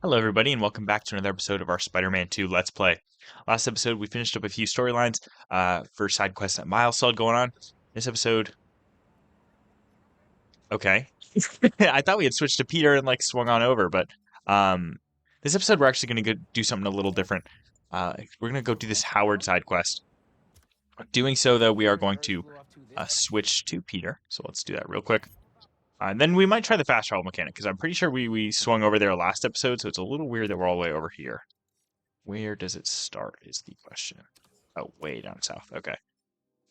Hello, everybody, and welcome back to another episode of our Spider-Man 2 Let's Play. Last episode, we finished up a few storylines for side quests that Miles still had going on. This episode, okay. I thought we had switched to Peter and like swung on over, but um, this episode we're actually going to go do something a little different. We're going to go do this Howard side quest. Doing so, though, we are going to switch to Peter. So let's do that real quick. And then we might try the fast travel mechanic, because I'm pretty sure we swung over there last episode, so it's a little weird that we're all the way over here. Where does it start is the question. Oh, way down south. Okay.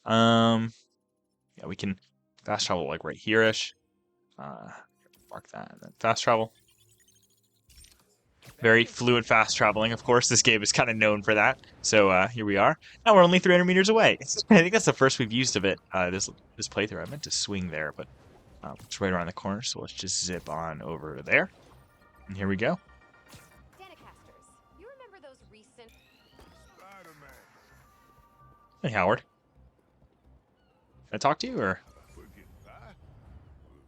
Yeah, we can fast travel like right here-ish. Mark that and then fast travel. Very fluid fast traveling, of course. This game is kind of known for that. So here we are. Now we're only 300 meters away. I think that's the first we've used of it this playthrough. I meant to swing there, but it's right around the corner. So let's just zip on over there. And here we go. You remember those recent Spider-Man. Hey, Howard. Can I talk to you, or? We're getting by.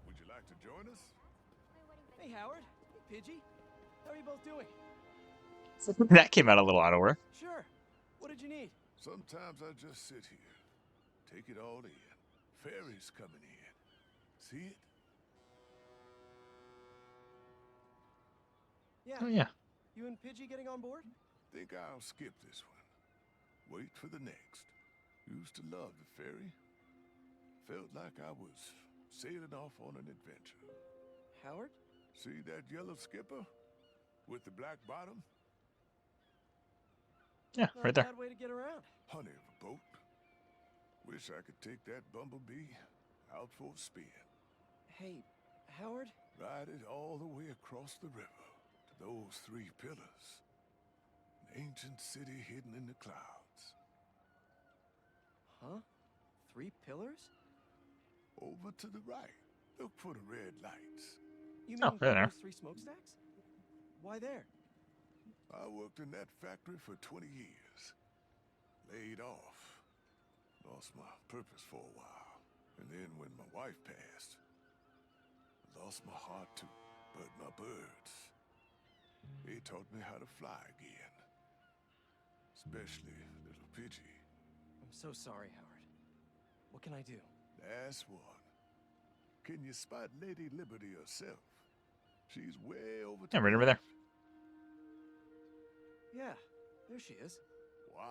Would you like to join us? Hey, Howard. Hey, Pidgey. How are you both doing? That came out a little out of order. Sure. What did you need? Sometimes I just sit here, take it all in. Fairies coming in. See it? Yeah. Oh, yeah. You and Pidgey getting on board? Think I'll skip this one. Wait for the next. Used to love the ferry. Felt like I was sailing off on an adventure. Howard? See that yellow skipper with the black bottom? Yeah, Not right a there. bad way to get around. Honey of a boat. Wish I could take that bumblebee out for a spin. Hey, Howard? Ride it all the way across the river to those three pillars. An ancient city hidden in the clouds. Huh? 3 pillars? Over to the right. Look for the red lights. You Oh, mean there. those 3 smokestacks? Why there? I worked in that factory for 20 years. Laid off. Lost my purpose for a while. And then when my wife passed, I lost my heart too. But my birds, they taught me how to fly again. Especially little Pidgey. I'm so sorry, Howard. What can I do? That's one. Can you spot Lady Liberty herself? She's way over to Yeah, right the over there. left. Yeah, there she is. Watch.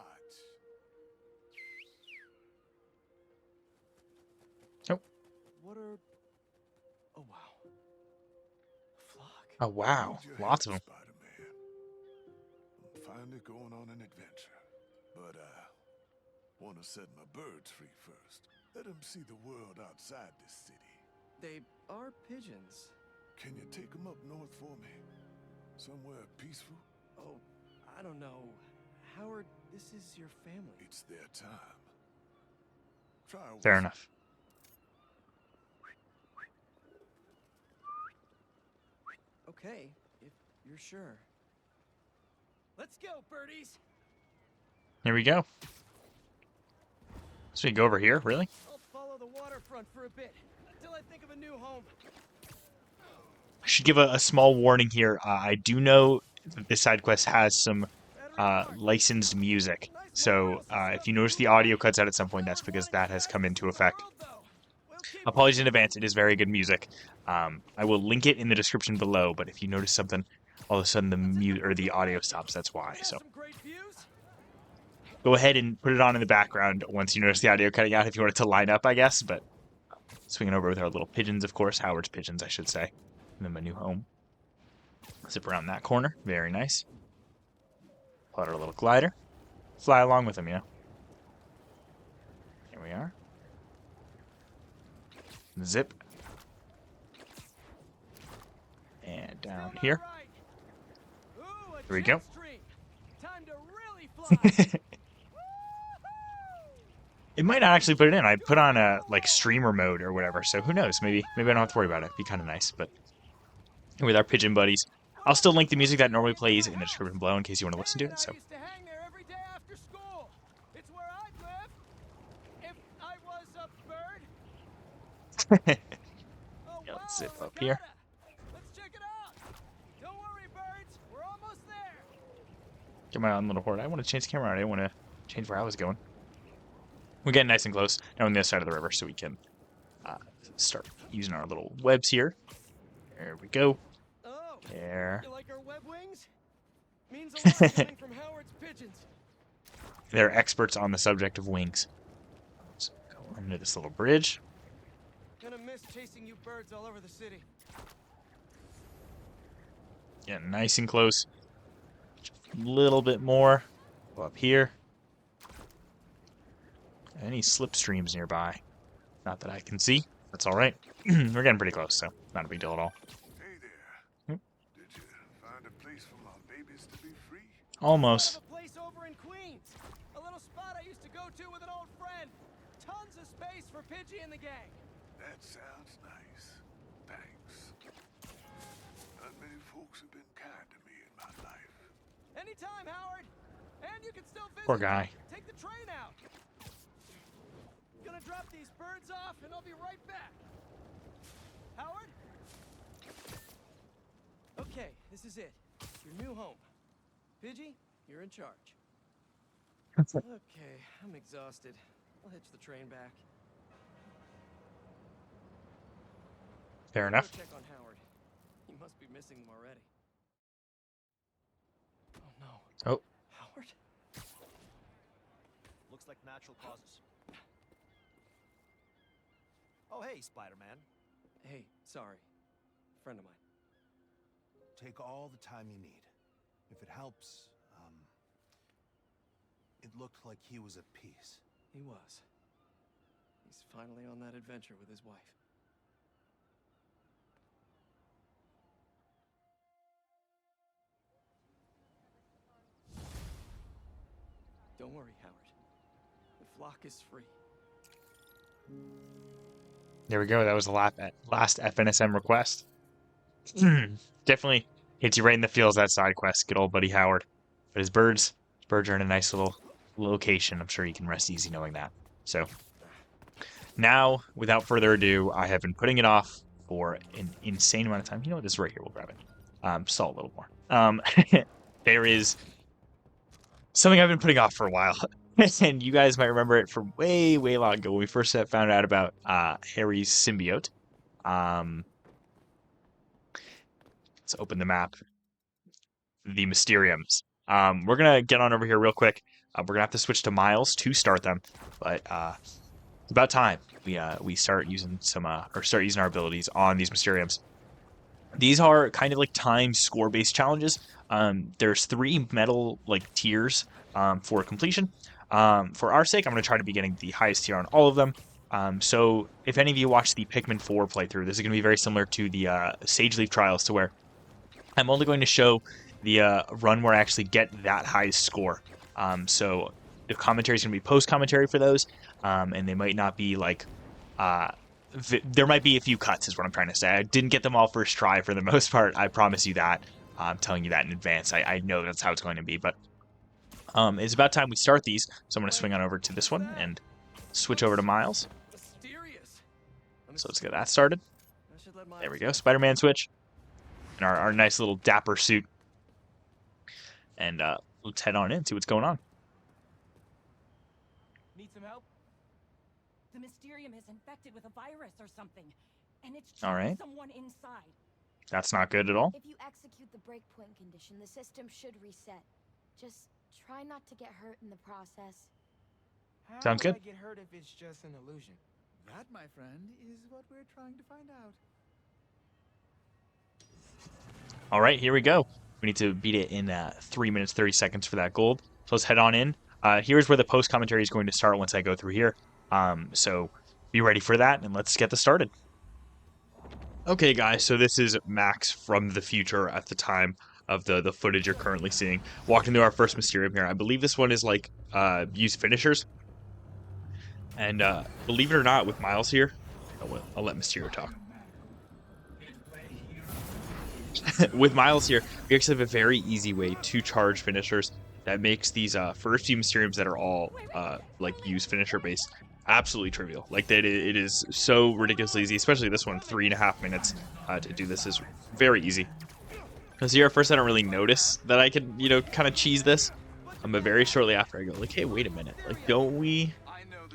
What are... Oh, wow. A flock. Oh, wow. Need your Lots of help, them. Spider-Man. I'm finally going on an adventure. But I want to set my birds free first. Let them see the world outside this city. They are pigeons. Can you take them up north for me? Somewhere peaceful? Oh, I don't know. Howard, this is your family. It's their time. Try a Fair whistle. enough. Okay, if you're sure. Let's go, birdies! Here we go. So we go over here, really? I'll follow the waterfront for a bit, until I think of a new home. I should give a small warning here. I do know that this side quest has some licensed music. So if you notice the audio cuts out at some point, that's because that has come into effect. Apologies in advance. It is very good music. I will link it in the description below, but if you notice something, all of a sudden the audio stops, that's why. So go ahead and put it on in the background once you notice the audio cutting out if you want it to line up, I guess. But swinging over with our little pigeons, of course. Howard's pigeons, I should say. And then my new home. Zip around that corner. Very nice. Pull out our little glider. Fly along with them, you know. Here we are. Zip. And down here. Here we go. Time to really fly. It might not actually put it in. I put on a like streamer mode or whatever, so who knows? Maybe I don't have to worry about it. It'd be kind of nice, but with our pigeon buddies. I'll still link the music that normally plays in the description below in case you want to listen to it. So I used to hang there every day after school. It's where I'd live if I was a bird. Oh, Yeah, let's wow, zip up Ricotta. here. Let's check it out. Don't worry, birds. We're Get my own little horde. I want to change the camera. I didn't want to change where I was going. We're getting nice and close. Now on the other side of the river so we can start using our little webs here. There we go. Oh, There. you like our web wings? Means a lot coming from Howard's pigeons. They're experts on the subject of wings. Let's go under this little bridge. Gonna miss chasing you birds all over the city. Getting nice and close. Just a little bit more. Go up here. Any slipstreams nearby? Not that I can see. That's all right. We're getting pretty close, so not a big deal at all. Hey there. Did you find a place for my babies to be free? Almost. I have a place over in Queens. A little spot I used to go to with an old friend. Tons of space for Pidgey and the gang. That sounds nice. Thanks. Not many folks have been kind to me in my life. Anytime, Howard. And you can still visit. Poor guy. Take the train out. Gonna drop these birds off and I'll be right back. Howard? Okay, this is it. Your new home. Pidgey, you're in charge. Okay, I'm exhausted. I'll hitch the train back. Fair Go enough. check on Howard. He must be missing them already. Oh no. Oh. Howard? Looks like natural causes. Oh, hey, Spider-Man. Hey, sorry. Friend of mine. Take all the time you need. If it helps, it looked like he was at peace. He was. He's finally on that adventure with his wife. Don't worry, Howard. The flock is free. There we go. That was the last FNSM request. Definitely hits you right in the feels, that side quest. Good old buddy Howard. But his birds are in a nice little location. I'm sure he can rest easy knowing that. So now, without further ado, I have been putting it off for an insane amount of time. You know what? This is right here. We'll grab it. Stall a little more. There is something I've been putting off for a while. And you guys might remember it from way, way long ago when we first found out about Harry's symbiote. Let's open the map. The Mysteriums. We're going to get on over here real quick. We're going to have to switch to Miles to start them. But it's about time we start using start using our abilities on these Mysteriums. These are kind of like timed score-based challenges. There's 3 medal tiers for completion. For our sake, I'm going to try to be getting the highest tier on all of them. So if any of you watch the Pikmin 4 playthrough, this is going to be very similar to the Sage Leaf Trials, to where I'm only going to show the run where I actually get that highest score. So the commentary is going to be post-commentary for those, and they might not be there might be a few cuts is what I'm trying to say. I didn't get them all first try for the most part. I promise you that. I'm telling you that in advance. I know that's how it's going to be, but it's about time we start these. So I'm going to swing on over to this one and switch over to Miles. Mysterious. So let's get that started. There we go. Spider-Man switch. And our nice little dapper suit. And let's head on in, see what's going on. Need some help? The Mysterium is infected with a virus or something, and it's All right. trapped someone inside. That's not good at all. If you execute the breakpoint condition, the system should reset. Just try not to get hurt in the process. How Sounds will good. I get hurt if it's just an illusion? That, my friend, is what we're trying to find out. All right, here we go. We need to beat it in 3 minutes, 30 seconds for that gold. So let's head on in. Here's where the post-commentary is going to start once I go through here. So be ready for that, and let's get this started. Okay, guys, so this is Max from the future at the time of the footage you're currently seeing. Walking through our first Mysterium here. I believe this one is use finishers. And believe it or not, with Miles here, I'll let Mysterio talk. With Miles here, we actually have a very easy way to charge finishers that makes these first few Mysteriums that are all use finisher based absolutely trivial. It is so ridiculously easy, especially this one, 3.5 minutes to do this is very easy. Because here at first I don't really notice that I can, kind of cheese this. But very shortly after, I go like, hey, wait a minute. Like, don't we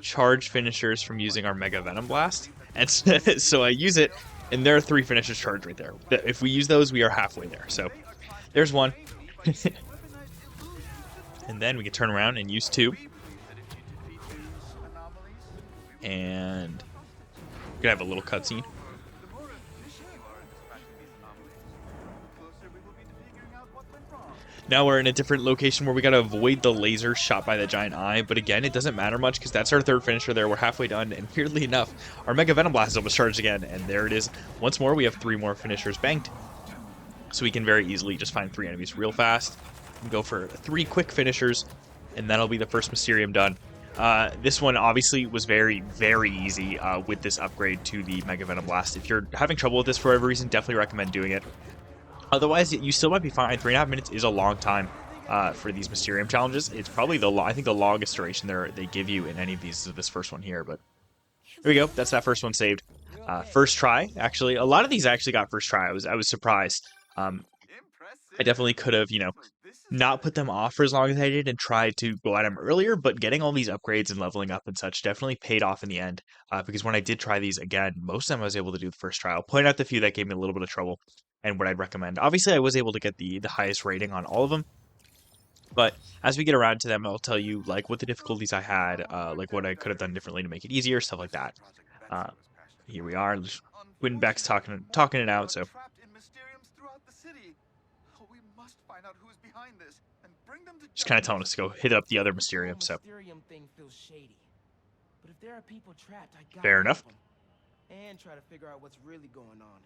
charge finishers from using our Mega Venom Blast? And so I use it, and there are 3 finishers charged right there. If we use those, we are halfway there. So there's one. And then we can turn around and use 2. And we're gonna have a little cutscene. Now we're in a different location where we gotta avoid the laser shot by the giant eye, but again, it doesn't matter much because that's our 3rd finisher there. We're halfway done, and weirdly enough, our Mega Venom Blast is almost charged again, and there it is. Once more, we have 3 more finishers banked, so we can very easily just find 3 enemies real fast and go for 3 quick finishers, and that'll be the first Mysterium done. This one obviously was very, very easy with this upgrade to the Mega Venom Blast. If you're having trouble with this for whatever reason, definitely recommend doing it. Otherwise, you still might be fine. 3.5 minutes is a long time for these Mysterium challenges. It's probably I think the longest duration they give you in any of these is this first one here. But here we go. That's that first one saved. First try, actually. A lot of these I actually got first try. I was surprised. I definitely could have, not put them off for as long as I did and tried to go at them earlier, but getting all these upgrades and leveling up and such definitely paid off in the end, because when I did try these again, most of them I was able to do the first try. I'll point out the few that gave me a little bit of trouble and what I'd recommend. Obviously, I was able to get the highest rating on all of them, but as we get around to them, I'll tell you like what the difficulties I had, like what I could have done differently to make it easier, stuff like that. Here we are. Winbeck's talking it out, so just kind of telling us to go hit up the other Mysterium. So fair enough. And try to figure out what's really going on.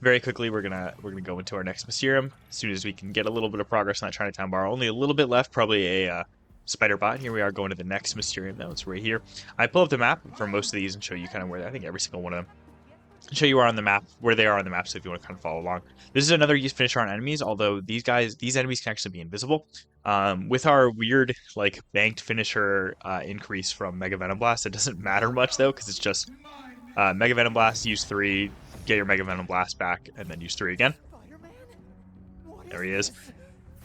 Very quickly, we're gonna go into our next Mysterium as soon as we can get a little bit of progress on that Chinatown bar. Only a little bit left, probably a spider bot. Here we are going to the next Mysterium. Though it's right here. I pull up the map for most of these and show you kind of where I think every single one of them. Show you where they are on the map, so if you want to kind of follow along. This is another use finisher on enemies, although these enemies can actually be invisible. With our weird like banked finisher increase from Mega Venom Blast, it doesn't matter much though, because it's just Mega Venom Blast, use 3, get your Mega Venom Blast back, and then use 3 again. There he is.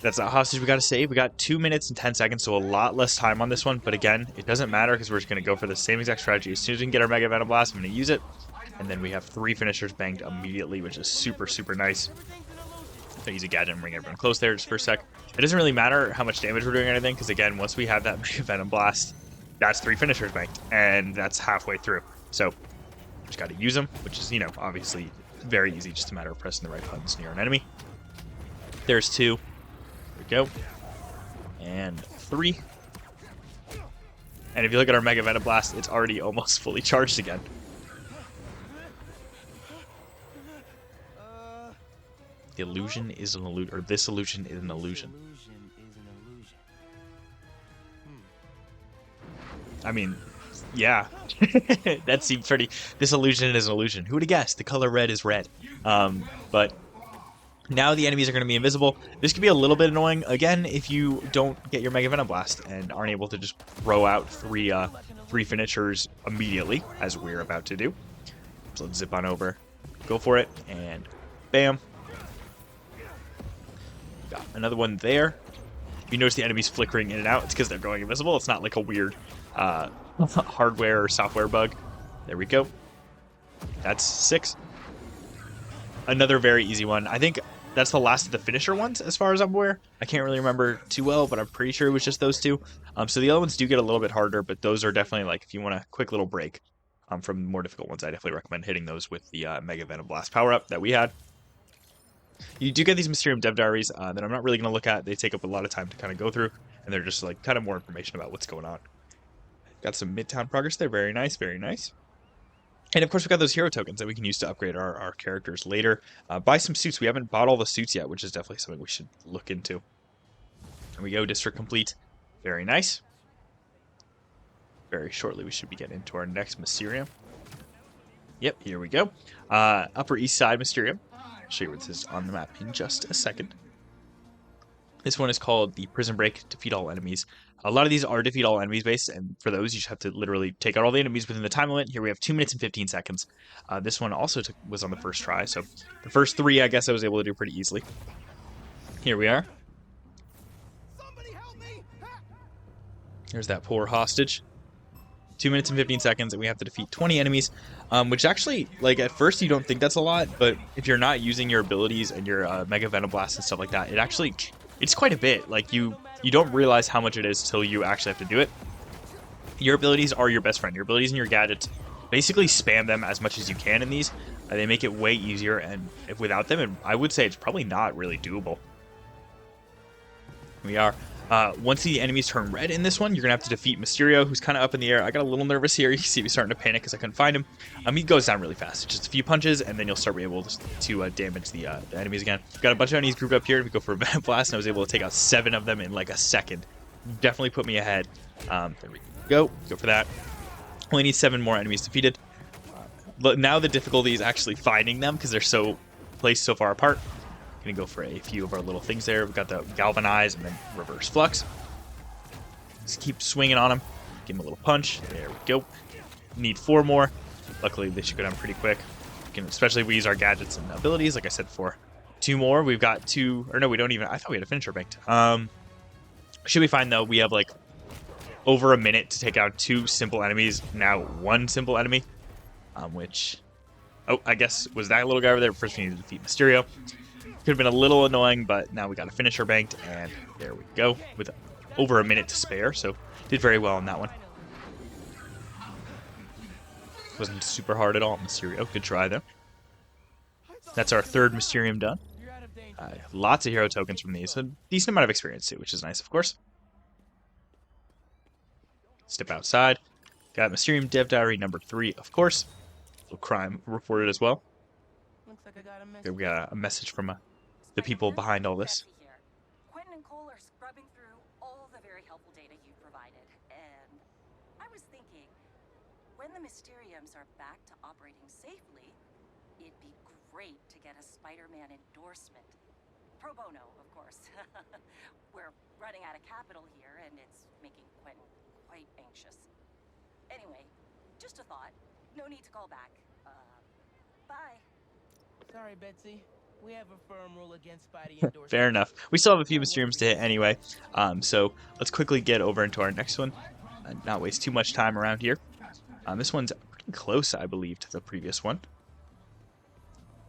That's that hostage we got to save. We got 2 minutes and 10 seconds, so a lot less time on this one, but again, it doesn't matter because we're just going to go for the same exact strategy. As soon as we can get our Mega Venom Blast, I'm going to use it. And then we have 3 finishers banked immediately, which is super, super nice. So use a gadget and bring everyone close there just for a sec. It doesn't really matter how much damage we're doing or anything, because again, once we have that Mega Venom Blast, that's 3 finishers banked, and that's halfway through. So just got to use them, which is, obviously very easy, just a matter of pressing the right buttons near an enemy. There's 2. There we go. And 3. And if you look at our Mega Venom Blast, it's already almost fully charged again. The illusion is an illusion, or this illusion is an illusion. I mean, yeah, that seems pretty. This illusion is an illusion. Who would have guessed? The color red is red. But now the enemies are going to be invisible. This could be a little bit annoying, again, if you don't get your Mega Venom Blast and aren't able to just throw out 3 finishers immediately, as we're about to do. So let's zip on over, go for it, and bam. Got another one there. If you notice the enemies flickering in and out, it's because they're going invisible. It's not like a weird hardware or software bug. There we go. That's 6. Another very easy one. I think that's the last of the finisher ones, as far as I'm aware. I can't really remember too well, but I'm pretty sure it was just those 2. So the other ones do get a little bit harder, but those are definitely, like, if you want a quick little break from more difficult ones, I definitely recommend hitting those with the Mega Venom Blast power-up that we had. You do get these Mysterium Dev Diaries that I'm not really going to look at. They take up a lot of time to kind of go through, and they're just like kind of more information about what's going on. Got some Midtown progress there. Very nice, very nice. And of course, we got those hero tokens that we can use to upgrade our characters later. Buy some suits. We haven't bought all the suits yet, which is definitely something we should look into. There we go, district complete. Very nice. Very shortly, we should be getting into our next Mysterium. Yep, here we go. Upper East Side Mysterium. I'll show you what this is on the map in just a second. This one is called the Prison Break. Defeat all enemies. A lot of these are defeat all enemies based, and for those, you just have to literally take out all the enemies within the time limit. Here we have 2 minutes and 15 seconds. This one also was on the first try, so the first 3, I guess I was able to do pretty easily. Here we are. Somebody help me! There's that poor hostage. 2 minutes and 15 seconds, and we have to defeat 20 enemies, which actually, like, at first you don't think that's a lot, but if you're not using your abilities and your Mega Venom Blast and stuff like that, it's quite a bit. Like, you don't realize how much it is till you actually have to do it. Your abilities are your best friend. Your abilities and your gadgets, basically spam them as much as you can in these. They make it way easier, and if without them, I would say it's probably not really doable. We are. Once the enemies turn red in this one, you're going to have to defeat Mysterio, who's kind of up in the air. I got a little nervous here. You see me starting to panic because I couldn't find him. He goes down really fast. It's just a few punches, and then you'll start being able to damage the enemies again. Got a bunch of enemies grouped up here. We go for a Venom Blast, and I was able to take out 7 of them in like a second. Definitely put me ahead. There we go. Go for that. Only need 7 more enemies defeated. But now the difficulty is actually finding them because they're so placed so far apart. Gonna go for a few of our little things there. We've got the Galvanize and then Reverse Flux. Just keep swinging on them. Give him a little punch. There we go. Need 4 more. Luckily, they should go down pretty quick. Especially if we use our gadgets and abilities, like I said before. 2 more. We've got 2... Or no, we don't even... I thought we had a finisher banked. Should be fine, though. We have, like, over a minute to take out 2 simple enemies. Now 1 simple enemy. Which... Oh, I guess... Was that little guy over there? First, we need to defeat Mysterio. Could have been a little annoying, but now we got a finisher banked, and there we go, with over a minute to spare, so did very well on that one. Wasn't super hard at all, Mysterio. Good try, though. That's our 3rd Mysterium done. Lots of hero tokens from these. A decent amount of experience, too, which is nice, of course. Step outside. Got Mysterium Dev Diary number 3, of course. Little crime reported as well. Here we got a message from the people behind all this. Quentin and Cole are scrubbing through all the very helpful data you provided, and I was thinking, when the Mysteriums are back to operating safely, it'd be great to get a Spider-Man endorsement. Pro bono, of course. We're running out of capital here, and it's making Quentin quite anxious. Anyway, just a thought. No need to call back. Bye. Sorry, Betsy. We have a firm rule against Spidey endorsements. Fair enough. We still have a few Mysteriums to hit anyway, so let's quickly get over into our next one. Not waste too much time around here. This one's pretty close, I believe, to the previous one.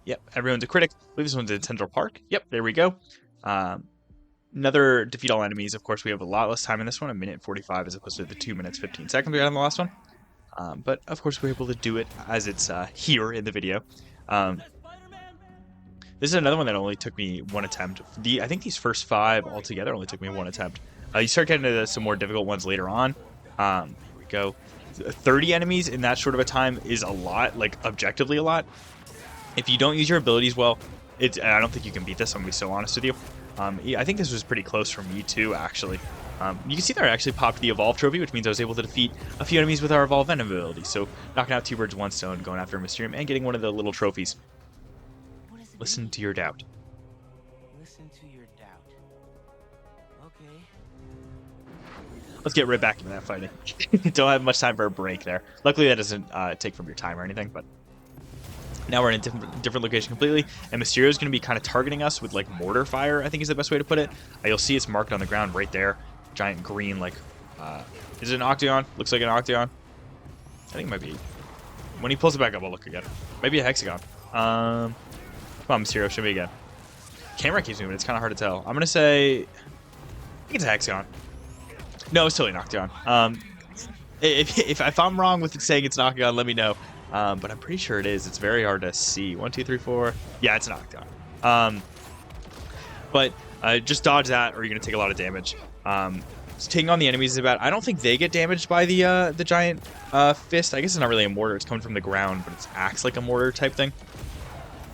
Yep, everyone's a critic. I believe this one's in Central Park. Yep, there we go. Another defeat all enemies. Of course, we have a lot less time in this one, 1:45 as opposed to the 2 minutes 15 seconds we had in the last one. But of course, we're able to do it as it's here in the video. This is another one that only took me 1 attempt. I think these first 5 altogether only took me 1 attempt. You start getting into some more difficult ones later on. Here we go. 30 enemies in that short of a time is a lot, like objectively a lot. If you don't use your abilities well, I don't think you can beat this. I'm gonna be so honest with you. I think this was pretty close for me too, actually. You can see there I actually popped the Evolve trophy, which means I was able to defeat a few enemies with our Evolve Venom ability. So knocking out 2 birds, 1 stone, going after a Mysterium, and getting one of the little trophies. Listen to your doubt. Listen to your doubt. Okay. Let's get right back into that fighting. Don't have much time for a break there. Luckily, that doesn't take from your time or anything, but now we're in a different location completely, and Mysterio is going to be kind of targeting us with, like, mortar fire, I think is the best way to put it. You'll see it's marked on the ground right there. Giant green, like, is it an octagon? Looks like an octagon. I think it might be. When he pulls it back up, I'll look again. Maybe a hexagon. Come on, Mysterio, show me again. Camera keeps moving. It's kind of hard to tell. I'm going to say... I think it's a hexagon. No, it's totally an octagon. If I'm wrong with saying it's an octagon, let me know. But I'm pretty sure it is. It's very hard to see. 1, 2, 3, 4. Yeah, it's an octagon. But just dodge that, or you're going to take a lot of damage. Taking on the enemies is about... I don't think they get damaged by the giant fist. I guess it's not really a mortar. It's coming from the ground, but it acts like a mortar type thing.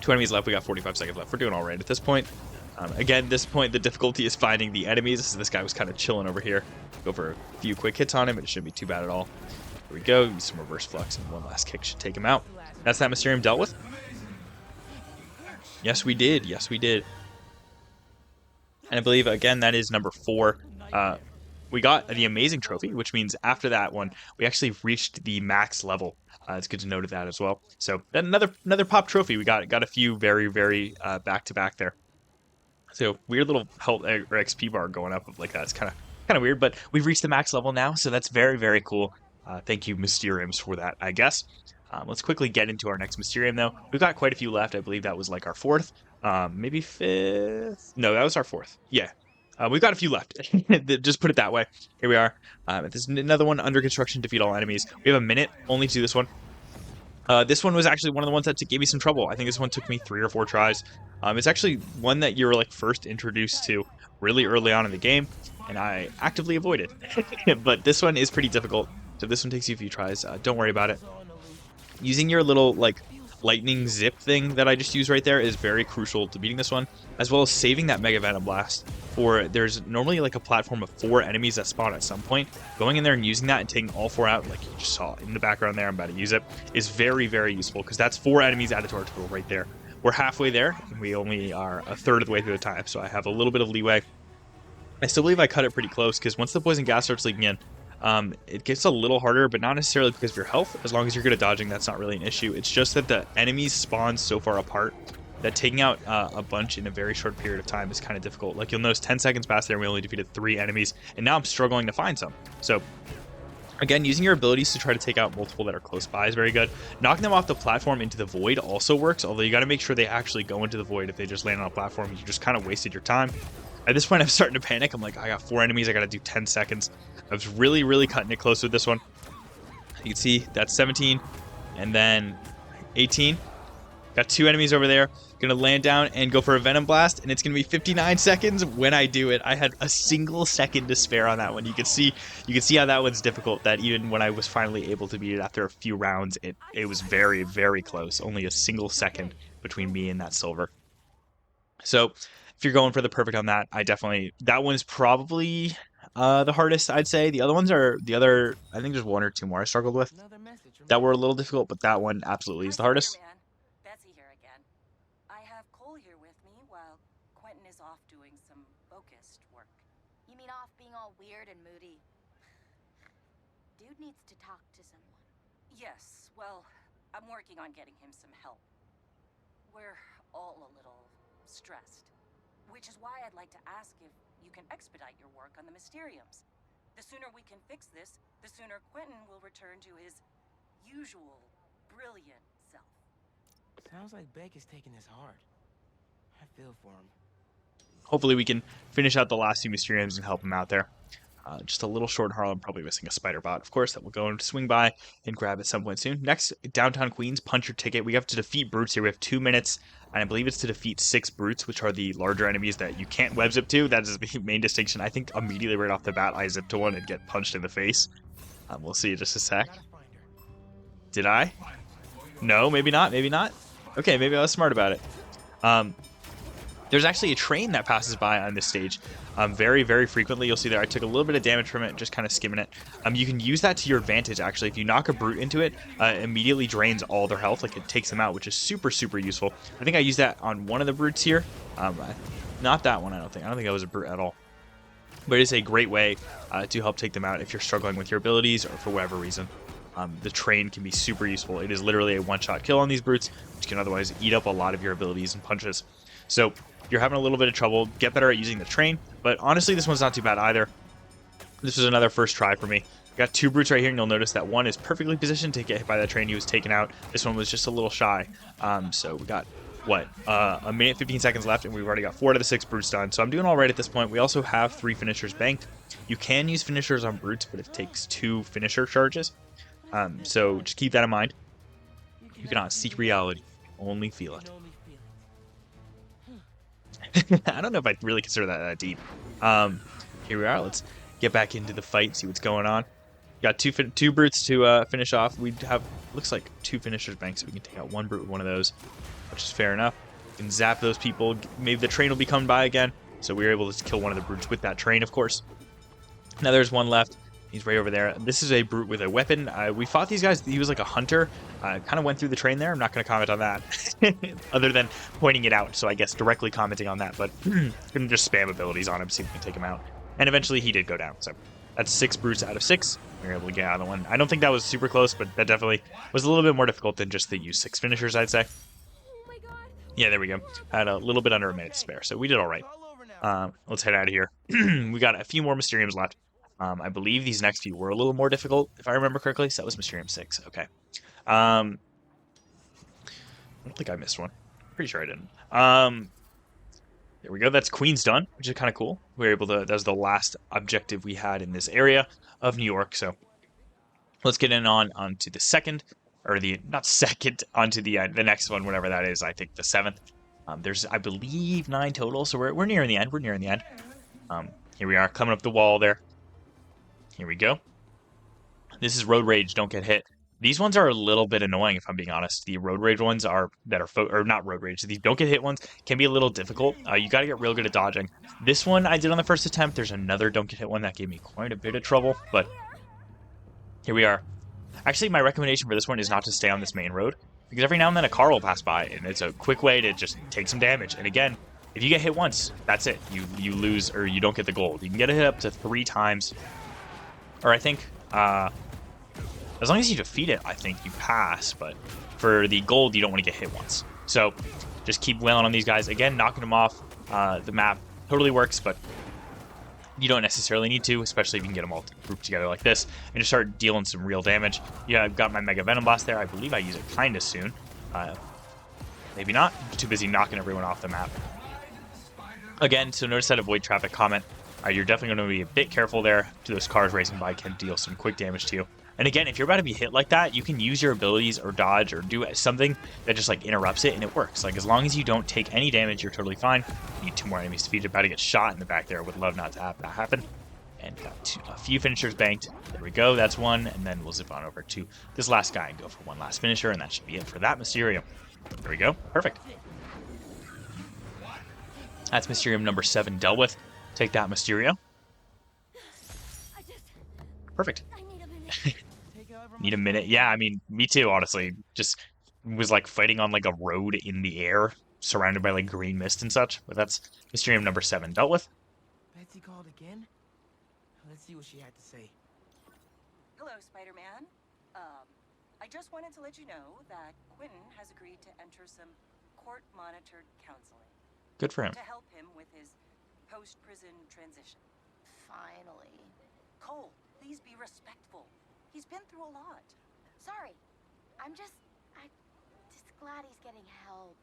2 enemies left. We got 45 seconds left. We're doing all right at this point. Again, at this point, the difficulty is finding the enemies. So this guy was kind of chilling over here. Go for a few quick hits on him. It shouldn't be too bad at all. Here we go. Use some reverse flux, and 1 last kick should take him out. That's that Mysterium dealt with. Yes, we did. Yes, we did. And I believe, again, that is number 4. We got the amazing trophy, which means after that one, we actually reached the max level. It's good to note that as well. So another pop trophy. We got a few very, very back to back there. So weird little health or XP bar going up like that. It's kind of Kind of weird, but we've reached the max level now, so that's very, very cool. Thank you, Mysteriums, for that, I guess. Let's quickly get into our next Mysterium, though. We've got quite a few left. I believe that was like our fourth, maybe fifth. No, that was our fourth. Yeah, we've got a few left. Just put it that way. Here we are. There's another one under construction. Defeat all enemies. We have a minute only to do this one. This one was actually one of the ones that gave me some trouble. I think this one took me 3 or 4 tries. It's actually one that you're like first introduced to really early on in the game, and I actively avoided. But this one is pretty difficult, so this one takes you a few tries. Don't worry about it. Using your little like lightning zip thing that I just used right there is very crucial to beating this one, as well as saving that Mega Venom Blast. For there's normally like a platform of 4 enemies that spawn at some point. Going in there and using that and taking all 4 out, like you just saw in the background there, I'm about to use it, is very, very useful because that's 4 enemies added to our total right there. We're halfway there, and we only are a third of the way through the time, so I have a little bit of leeway. I still believe I cut it pretty close because once the poison gas starts leaking in, it gets a little harder, but not necessarily because of your health. As long as you're good at dodging, that's not really an issue. It's just that the enemies spawn so far apart that taking out a bunch in a very short period of time is kind of difficult. Like you'll notice 10 seconds passed there and we only defeated 3 enemies, and now I'm struggling to find some. So again, using your abilities to try to take out multiple that are close by is very good. Knocking them off the platform into the void also works, although you got to make sure they actually go into the void. If they just land on a platform, you just kind of wasted your time. At this point, I'm starting to panic. I'm like, I got 4 enemies. I got to do 10 seconds. I was really, really cutting it close with this one. You can see that's 17 and then 18. Got 2 enemies over there. Gonna land down and go for a Venom Blast, and it's gonna be 59 seconds when I do it. I had a single second to spare on that one. You can see how that one's difficult. That even when I was finally able to beat it after a few rounds, it was very, very close. Only a single second between me and that silver. So if you're going for the perfect on that, that one's probably the hardest, I'd say. The other ones are I think there's 1 or 2 more I struggled with that were a little difficult, but that one absolutely is the hardest. Spider-Man. Betsy here again. I have Cole here with me while Quentin is off doing some focused work. You mean off being all weird and moody? Dude needs to talk to someone. Yes, well, I'm working on getting him some help. We're all a little stressed, which is why I'd like to ask if you can expedite your work on the Mysteriums. The sooner we can fix this, the sooner Quentin will return to his usual brilliant self. Sounds like Beck is taking this hard. I feel for him. Hopefully we can finish out the last few Mysteriums and help him out there. Just a little short in Harlem, probably missing a spider bot, of course, that we'll go and swing by and grab at some point soon. Next, Downtown Queens, punch your ticket. We have to defeat brutes here. We have 2 minutes, and I believe it's to defeat 6 brutes, which are the larger enemies that you can't web zip to. That is the main distinction. I think immediately right off the bat, I zip to one and get punched in the face. We'll see in just a sec. Did I? No, maybe not, maybe not. Okay, maybe I was smart about it. There's actually a train that passes by on this stage very, very frequently. You'll see there I took a little bit of damage from it, just kind of skimming it. You can use that to your advantage, actually. If you knock a brute into it, it immediately drains all their health. Like, it takes them out, which is super, super useful. I think I used that on one of the brutes here. Not that one, I don't think. I don't think that was a brute at all. But it's a great way to help take them out if you're struggling with your abilities or for whatever reason. The train can be super useful. It is literally a one-shot kill on these brutes, which can otherwise eat up a lot of your abilities and punches. So if you're having a little bit of trouble, get better at using the train. But honestly, this one's not too bad either. This was another first try for me. Got 2 brutes right here, and you'll notice that one is perfectly positioned to get hit by that train. He was taken out. This one was just a little shy. So we got, what, a minute, 15 seconds left, and we've already got 4 out of the 6 brutes done. So I'm doing all right at this point. We also have 3 finishers banked. You can use finishers on brutes, but it takes 2 finisher charges. So just keep that in mind. You cannot seek reality, only feel it. I don't know if I really consider that deep. Here we are. Let's get back into the fight, see what's going on. Got two brutes to finish off. We have, looks like 2 finishers banked, so we can take out 1 brute with one of those, which is fair enough. We can zap those people. Maybe the train will be coming by again, so we were able to kill one of the brutes with that train, of course. Now there's one left. He's right over there. This is a brute with a weapon. We fought these guys. He was like a hunter. Kind of went through the train there. I'm not going to comment on that other than pointing it out. So I guess directly commenting on that. But couldn't just spam abilities on him, see if we can take him out. And eventually he did go down. So that's 6 brutes out of 6. We were able to get out of the one. I don't think that was super close, but that definitely was a little bit more difficult than just the use 6 finishers, I'd say. Oh my god. Yeah, there we go. Had a little bit under a minute to spare. So we did all right. Let's head out of here. We got a few more Mysteriums left. I believe these next few were a little more difficult, if I remember correctly. So that was Mysterium 6. Okay. I don't think I missed one. Pretty sure I didn't. There we go. That's Queens done, which is kind of cool. We were able to. That was the last objective we had in this area of New York. So let's get in onto the second, or the not second, onto the next one, whatever that is. I think the 7th. There's, I believe, 9 total. So we're nearing the end. We're nearing the end. Here we are, coming up the wall there. Here we go. This is Road Rage. Don't get hit. These ones are a little bit annoying, if I'm being honest. The Road Rage ones are or not Road Rage. The Don't Get Hit ones can be a little difficult. You got to get real good at dodging. This one I did on the first attempt. There's another Don't Get Hit one that gave me quite a bit of trouble, but here we are. Actually, my recommendation for this one is not to stay on this main road, because every now and then a car will pass by, and it's a quick way to just take some damage. And again, if you get hit once, that's it. You lose, or you don't get the gold. You can get hit up to 3 times, or I think, as long as you defeat it, I think you pass. But for the gold, you don't want to get hit once. So just keep wailing on these guys. Again, knocking them off the map totally works, but you don't necessarily need to, especially if you can get them all grouped together like this and just start dealing some real damage. Yeah, I've got my Mega Venom Blast there. I believe I use it kind of soon. Maybe not. I'm too busy knocking everyone off the map. Again, so notice that avoid traffic comment. You're definitely going to be a bit careful there. Those cars racing by can deal some quick damage to you. And again, if you're about to be hit like that, you can use your abilities or dodge or do something that just like interrupts it, and it works. Like, as long as you don't take any damage, you're totally fine. You need 2 more enemies defeated. About to get shot in the back there. Would love not to have that happen. And got a few finishers banked. There we go. That's one. And then we'll zip on over to this last guy and go for one last finisher, and that should be it for that Mysterium. There we go. Perfect. That's Mysterium number 7 dealt with. Take that, Mysterio. Perfect. Need a minute. Yeah, I mean, me too, honestly. Just was like fighting on like a road in the air, surrounded by like green mist and such. But that's Mysterium number 7 dealt with. Betsy called again? Let's see what she had to say. Hello, Spider-Man. I just wanted to let you know that Quentin has agreed to enter some court-monitored counseling Good for him. to help him with his post-prison transition. Finally. Cole, please be respectful. He's been through a lot. Sorry. I'm just glad he's getting help,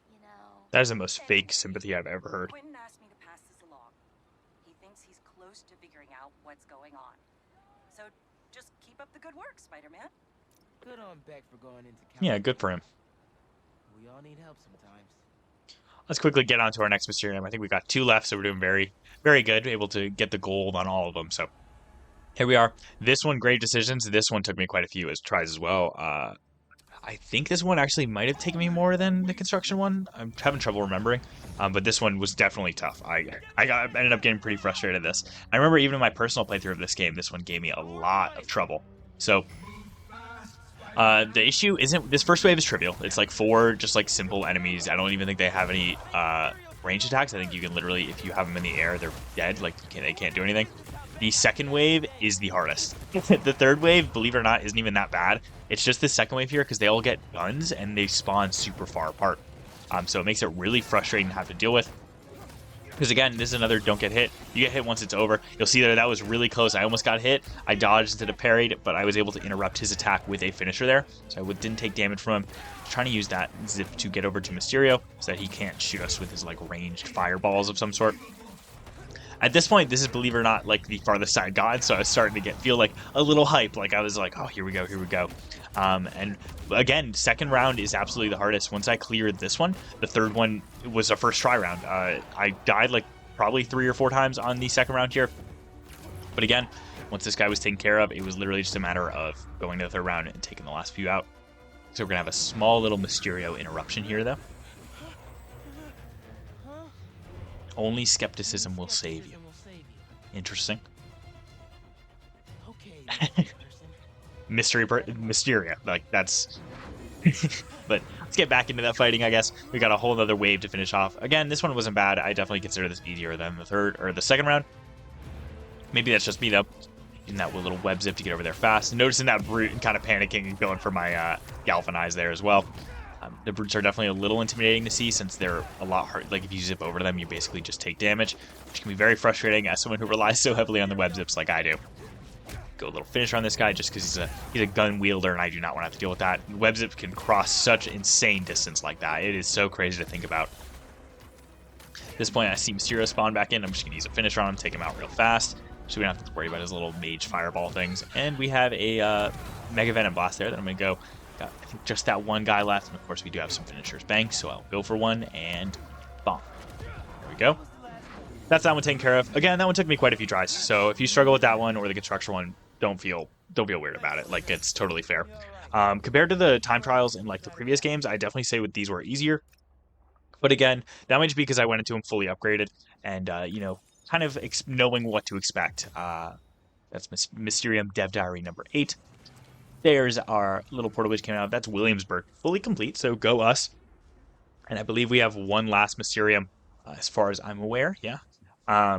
you know. That is the most fake sympathy I've ever heard. Quentin asked me to pass this along. He thinks he's close to figuring out what's going on. So just keep up the good work, Spider-Man. Good on Beck for going into counseling. Yeah, good for him. We all need help sometimes. Let's quickly get on to our next Mysterium. I think we got 2 left, so we're doing very, very good. Able to get the gold on all of them. So here we are. This one, Grave Decisions. This one took me quite a few tries as well. I think this one actually might have taken me more than the construction one. I'm having trouble remembering. But this one was definitely tough. I ended up getting pretty frustrated at this. I remember even in my personal playthrough of this game, this one gave me a lot of trouble. So the issue isn't, this first wave is trivial. It's like 4 just like simple enemies. I don't even think they have any range attacks. I think you can literally, if you have them in the air, they're dead. Like they can't do anything. The second wave is the hardest. The third wave, believe it or not, isn't even that bad. It's just the second wave here because they all get guns and they spawn super far apart. So it makes it really frustrating to have to deal with. Because again, this is another don't get hit. You get hit once it's over. You'll see there that was really close. I almost got hit. I dodged instead of parried, but I was able to interrupt his attack with a finisher there. So I didn't take damage from him. Trying to use that zip to get over to Mysterio so that he can't shoot us with his like ranged fireballs of some sort. At this point, this is, believe it or not, like the farthest I got, so I was starting to feel like a little hype. Like I was like, oh, here we go, here we go. And again, second round is absolutely the hardest. Once I cleared this one, the third one was a first try round. I died like probably 3 or 4 times on the second round here. But again, once this guy was taken care of, it was literally just a matter of going to the third round and taking the last few out. So we're going to have a small little Mysterio interruption here, though. Only skepticism will save you. Interesting. Okay, Mysteria. Like, that's... But let's get back into that fighting, I guess. We got a whole other wave to finish off. Again, this one wasn't bad. I definitely consider this easier than the third or the second round. Maybe that's just me, though. Using that little web zip to get over there fast. Noticing that brute and kind of panicking and going for my Galvanize there as well. The brutes are definitely a little intimidating to see since they're a lot hard. Like if you zip over them, you basically just take damage, which can be very frustrating as someone who relies so heavily on the web zips like I do. Go a little finisher on this guy just because he's a gun wielder and I do not want to have to deal with that. Web zip can cross such insane distance like that. It is so crazy to think about. At this point, I see Mysterio spawn back in. I'm just going to use a finisher on him, take him out real fast, so we don't have to worry about his little mage fireball things. And we have a Mega Venom Blast there that I'm going to go. Got, I think, just that one guy left, and of course we do have some finishers banked, so I'll go for one, and bomb. There we go. That's that one taken care of. Again, that one took me quite a few tries, so if you struggle with that one or the construction one, don't feel weird about it. Like, it's totally fair. Compared to the time trials in like the previous games, I definitely say with these were easier. But again, that might just be because I went into them fully upgraded and, you know, kind of knowing what to expect. That's Mysterium Dev Diary number 8. There's our little portal which came out. That's Williamsburg, fully complete, so go us. And I believe we have one last Mysterium, as far as I'm aware, yeah.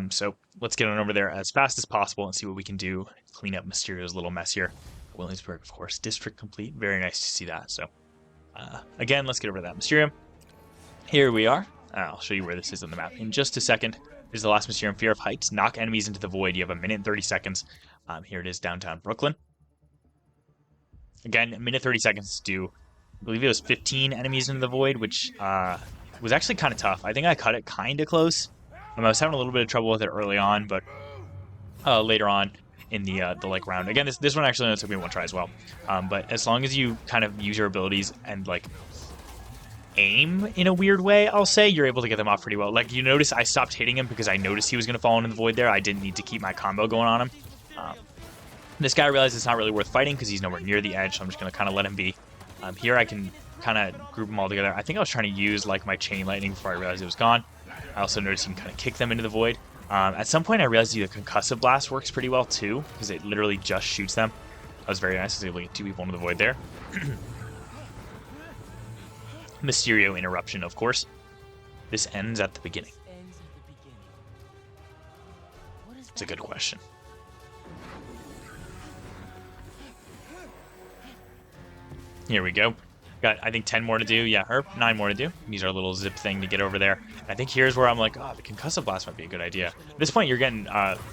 So let's get on over there as fast as possible and see what we can do. Clean up Mysterio's little mess here. Williamsburg, of course, district complete. Very nice to see that. So, again, let's get over to that Mysterium. Here we are. I'll show you where this is on the map in just a second. This is the last Mysterium, Fear of Heights. Knock enemies into the void. You have a minute and 30 seconds. Here it is, downtown Brooklyn. Again, a minute 30 seconds to do, I believe it was 15 enemies into the void, which was actually kind of tough. I think I cut it kind of close. I was having a little bit of trouble with it early on, but later on in the like round. Again, this one actually only took me one try as well. But as long as you kind of use your abilities and like aim in a weird way, I'll say, you're able to get them off pretty well. Like, you notice I stopped hitting him because I noticed he was going to fall into the void there. I didn't need to keep my combo going on him. This guy realized it's not really worth fighting because he's nowhere near the edge, so I'm just going to kind of let him be. Here I can kind of group them all together. I think I was trying to use like my chain lightning before I realized it was gone. I also noticed you can kind of kick them into the void. At some point I realized the concussive blast works pretty well too, because it literally just shoots them. That was very nice. I was able to get 2 people into the void there. Mysterio interruption, of course. This ends at the beginning. It's a good question. Here we go. Got, I think, 10 more to do. Yeah, or 9 more to do. Use our little zip thing to get over there. And I think here's where I'm like, oh, the concussive blast might be a good idea. At this point, you're getting,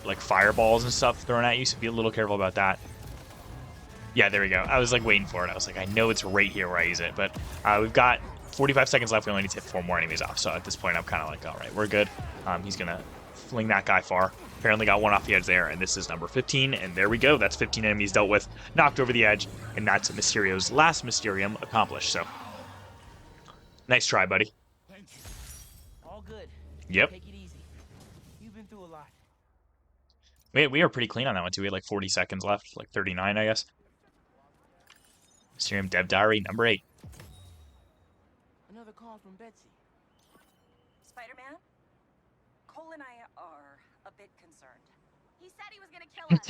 like, fireballs and stuff thrown at you, so be a little careful about that. Yeah, there we go. I was, like, waiting for it. I was like, I know it's right here where I use it. But we've got 45 seconds left. We only need to hit 4 more enemies off. So at this point, I'm kind of like, all right, we're good. He's going to fling that guy far. Apparently got one off the edge there, and this is number 15, and there we go. That's 15 enemies dealt with, knocked over the edge, and that's Mysterio's last Mysterium accomplished. So, nice try, buddy. Thank you. All good. Yep. Take it easy. You've been through a lot. We are pretty clean on that one, too. We had like 40 seconds left, like 39, I guess. Mysterium Dev Diary number 8. Another call from Betsy. Spider-Man? Cole and I are a bit concerned. He said he was gonna kill us.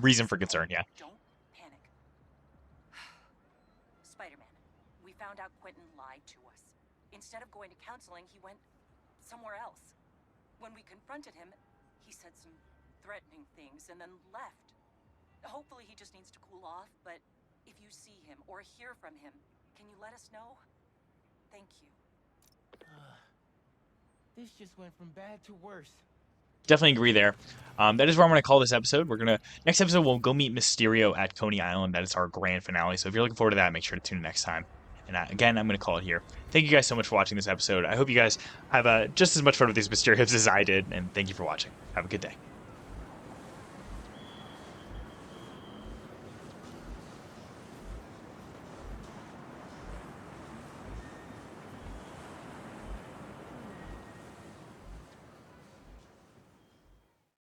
Reason for concern, yeah. Don't panic. Spider-Man, we found out Quentin lied to us. Instead of going to counseling, he went somewhere else. When we confronted him, he said some threatening things and then left. Hopefully he just needs to cool off, but if you see him or hear from him, can you let us know? Thank you. This just went from bad to worse. Definitely agree there. That is where I'm going to call this episode. Next episode, we'll go meet Mysterio at Coney Island. That is our grand finale. So if you're looking forward to that, make sure to tune in next time. And again, I'm going to call it here. Thank you guys so much for watching this episode. I hope you guys have just as much fun with these Mysteriums as I did. And thank you for watching. Have a good day.